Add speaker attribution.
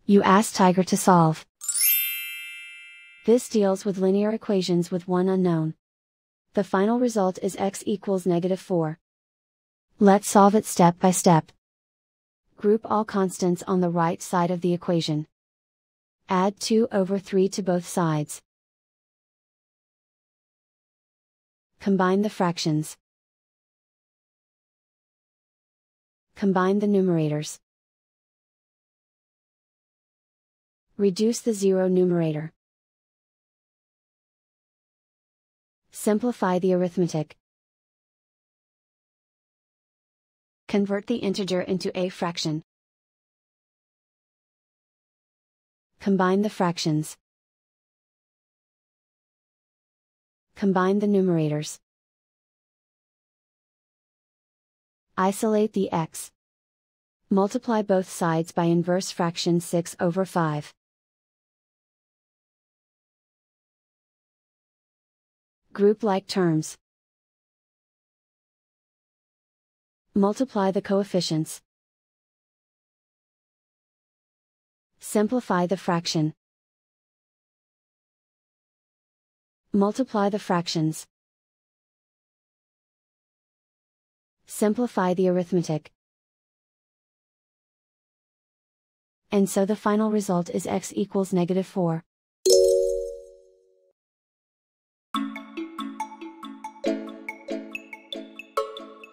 Speaker 1: You ask Tiger to solve. This deals with linear equations with one unknown. The final result is x equals -4. Let's solve it step by step. Group all constants on the right side of the equation. Add 2/3 to both sides. Combine the fractions. Combine the numerators. Reduce the zero numerator. Simplify the arithmetic. Convert the integer into a fraction. Combine the fractions. Combine the numerators. Isolate the x. Multiply both sides by inverse fraction 6/5. Group like terms. Multiply the coefficients. Simplify the fraction. Multiply the fractions. Simplify the arithmetic. And so the final result is x equals -4.